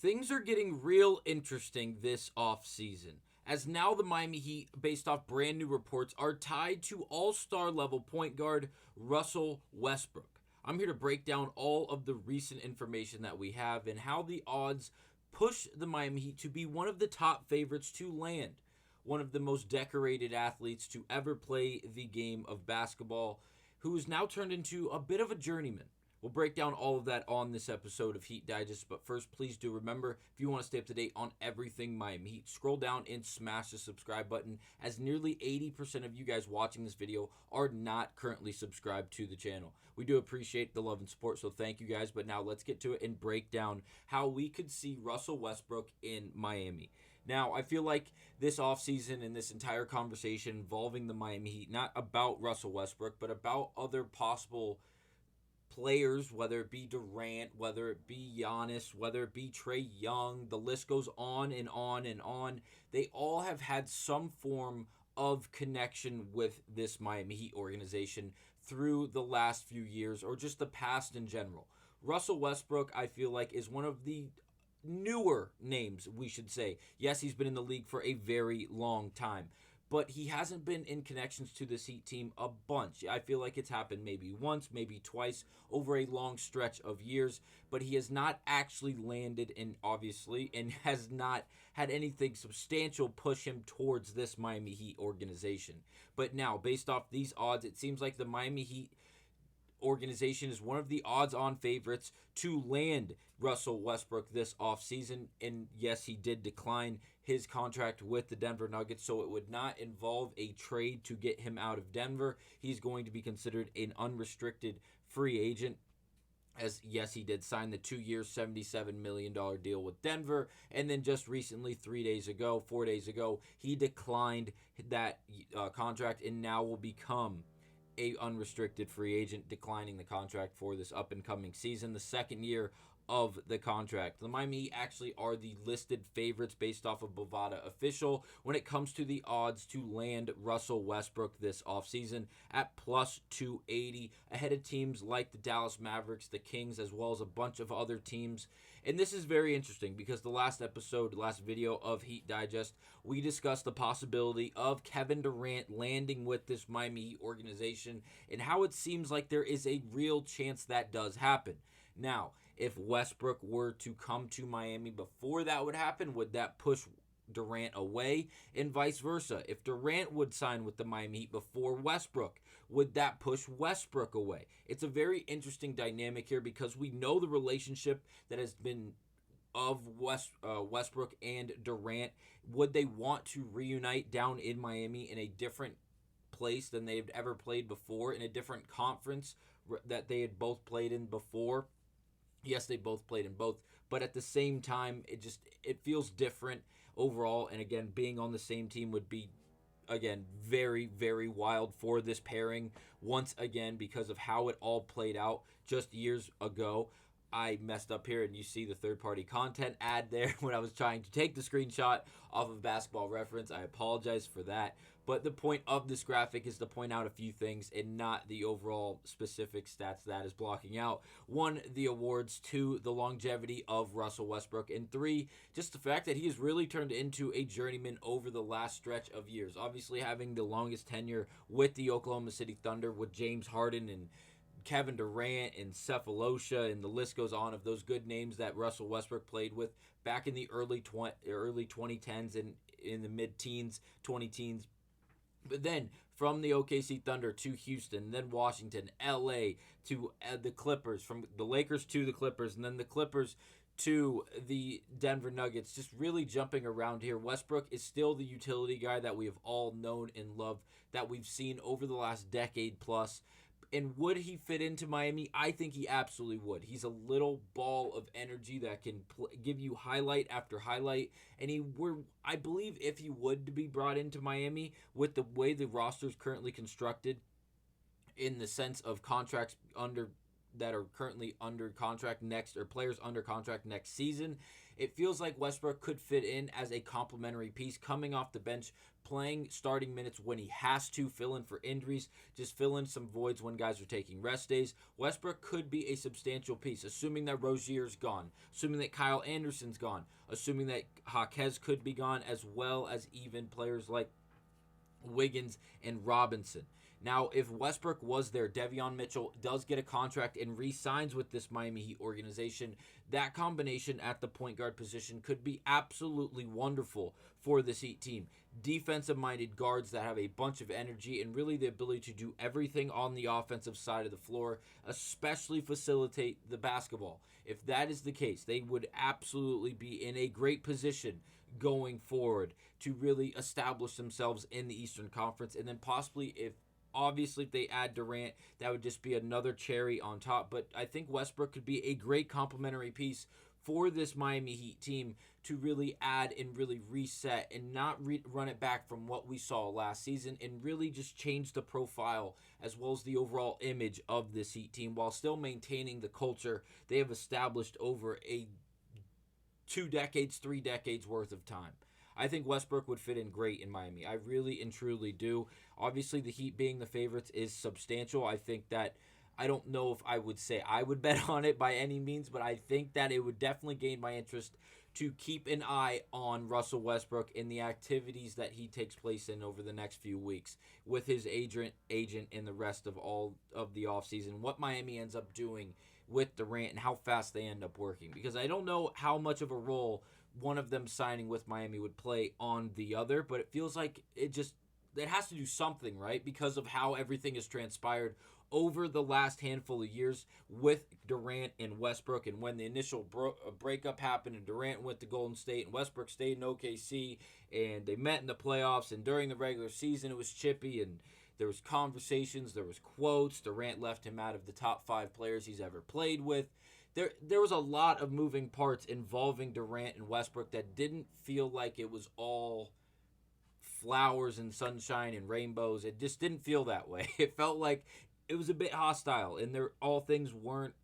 Things are getting real interesting this offseason, as now the Miami Heat, based off brand new reports, are tied to all-star level point guard Russell Westbrook. I'm here to break down all of the recent information that we have and how the odds push the Miami Heat to be one of the top favorites to land one of the most decorated athletes to ever play the game of basketball, who is now turned into a bit of a journeyman. We'll break down all of that on this episode of Heat Digest, but first, please do remember, if you want to stay up to date on everything Miami Heat, scroll down and smash the subscribe button, as nearly 80% of you guys watching this video are not currently subscribed to the channel. We do appreciate the love and support, so thank you guys, but now let's get to it and break down how we could see Russell Westbrook in Miami. Now, I feel like this offseason and this entire conversation involving the Miami Heat, not about Russell Westbrook, but about other possible players, whether it be Durant, whether it be Giannis, whether it be Trae Young, the list goes on and on and on. They all have had some form of connection with this Miami Heat organization through the last few years or just the past in general. Russell Westbrook, I feel like, is one of the newer names, we should say. Yes, he's been in the league for a very long time, but he hasn't been in connections to this Heat team a bunch. I feel like it's happened maybe once, maybe twice over a long stretch of years, but he has not actually landed in, obviously, and has not had anything substantial push him towards this Miami Heat organization. But now, based off these odds, it seems like the Miami Heat organization is one of the odds-on favorites to land Russell Westbrook this offseason. And yes, he did decline his contract with the Denver Nuggets, so it would not involve a trade to get him out of Denver. He's going to be considered an unrestricted free agent. As yes, he did sign the 2-year, $77 million deal with Denver. And then just recently, 4 days ago, he declined that contract and now will become a unrestricted free agent, declining the contract for this up and coming season, the second year of the contract. The Miami Heat actually are the listed favorites based off of Bovada Official when it comes to the odds to land Russell Westbrook this offseason at plus 280, ahead of teams like the Dallas Mavericks, the Kings, as well as a bunch of other teams. And this is very interesting because the last video of Heat Digest, we discussed the possibility of Kevin Durant landing with this Miami Heat organization and how it seems like there is a real chance that does happen. Now, if Westbrook were to come to Miami before that would happen, would that push Durant away? And vice versa. If Durant would sign with the Miami Heat before Westbrook, would that push Westbrook away? It's a very interesting dynamic here because we know the relationship that has been of Westbrook and Durant. Would they want to reunite down in Miami in a different place than they've ever played before, in a different conference that they had both played in before? Yes, they both played in both, but at the same time, it feels different overall. And again, being on the same team would be, again, very, very wild for this pairing once again because of how it all played out just years ago. I messed up here, and you see the third-party content ad there when I was trying to take the screenshot off of Basketball Reference. I apologize for that. But the point of this graphic is to point out a few things and not the overall specific stats that is blocking out. 1, the awards. 2, the longevity of Russell Westbrook. And 3, just the fact that he has really turned into a journeyman over the last stretch of years. Obviously, having the longest tenure with the Oklahoma City Thunder with James Harden and Kevin Durant and Cephalosha, and the list goes on of those good names that Russell Westbrook played with back in the early 2010s and in the mid-teens, 20-teens. But then from the OKC Thunder to Houston, then Washington, LA to the Clippers, from the Lakers to the Clippers, and then the Clippers to the Denver Nuggets, just really jumping around here. Westbrook is still the utility guy that we have all known and loved, that we've seen over the last decade plus. And would he fit into Miami? I think he absolutely would. He's a little ball of energy that can give you highlight after highlight. And I believe if he would to be brought into Miami with the way the roster is currently constructed, in the sense of contracts under that are currently under contract next, or players under contract next season. It feels like Westbrook could fit in as a complementary piece, coming off the bench, playing starting minutes when he has to, fill in for injuries, just fill in some voids when guys are taking rest days. Westbrook could be a substantial piece, assuming that Rozier's gone, assuming that Kyle Anderson's gone, assuming that Jaquez could be gone, as well as even players like Wiggins and Robinson. Now, if Westbrook was there, De'Vion Mitchell does get a contract and re-signs with this Miami Heat organization. That combination at the point guard position could be absolutely wonderful for this Heat team. Defensive-minded guards that have a bunch of energy and really the ability to do everything on the offensive side of the floor, especially facilitate the basketball. If that is the case, they would absolutely be in a great position going forward to really establish themselves in the Eastern Conference, and then possibly if they add Durant, that would just be another cherry on top. But I think Westbrook could be a great complementary piece for this Miami Heat team to really add and really reset and not run it back from what we saw last season, and really just change the profile as well as the overall image of this Heat team while still maintaining the culture they have established over a 2 decades, 3 decades worth of time. I think Westbrook would fit in great in Miami. I really and truly do. Obviously, the Heat being the favorites is substantial. I think that, I don't know if I would say I would bet on it by any means, but I think that it would definitely gain my interest to keep an eye on Russell Westbrook in the activities that he takes place in over the next few weeks with his agent and the rest of all of the offseason, what Miami ends up doing with Durant and how fast they end up working. Because I don't know how much of a role one of them signing with Miami would play on the other, but it feels like it has to do something, right? Because of how everything has transpired over the last handful of years with Durant and Westbrook, and when the initial breakup happened and Durant went to Golden State and Westbrook stayed in OKC, and they met in the playoffs, and during the regular season it was chippy, and there was conversations, there was quotes. Durant left him out of the top 5 players he's ever played with. There was a lot of moving parts involving Durant and Westbrook that didn't feel like it was all flowers and sunshine and rainbows. It just didn't feel that way. It felt like it was a bit hostile, and all things weren't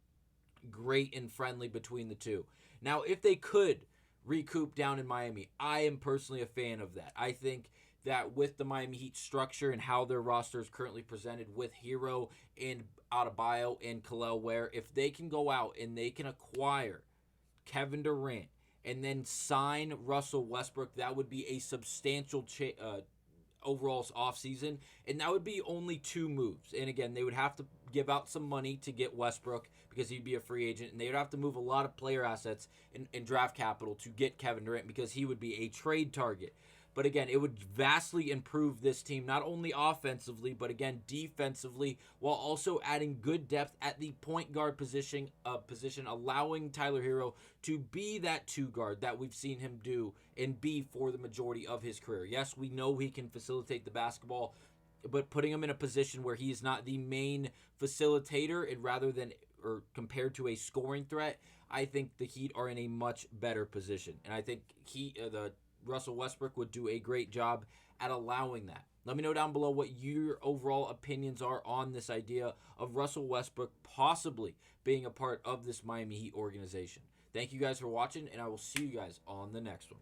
great and friendly between the two. Now, if they could recoup down in Miami, I am personally a fan of that. I think that with the Miami Heat structure and how their roster is currently presented with Hero and Adebayo and Kel'el Ware, if they can go out and they can acquire Kevin Durant and then sign Russell Westbrook, that would be a substantial overall offseason, and that would be only 2 moves. And again, they would have to give out some money to get Westbrook because he'd be a free agent, and they would have to move a lot of player assets and draft capital to get Kevin Durant because he would be a trade target. But again, it would vastly improve this team, not only offensively, but again, defensively, while also adding good depth at the point guard position, allowing Tyler Hero to be that 2 guard that we've seen him do and be for the majority of his career. Yes, we know he can facilitate the basketball, but putting him in a position where he is not the main facilitator and rather than, or compared to a scoring threat, I think the Heat are in a much better position. And I think Russell Westbrook would do a great job at allowing that. Let me know down below what your overall opinions are on this idea of Russell Westbrook possibly being a part of this Miami Heat organization. Thank you guys for watching, and I will see you guys on the next one.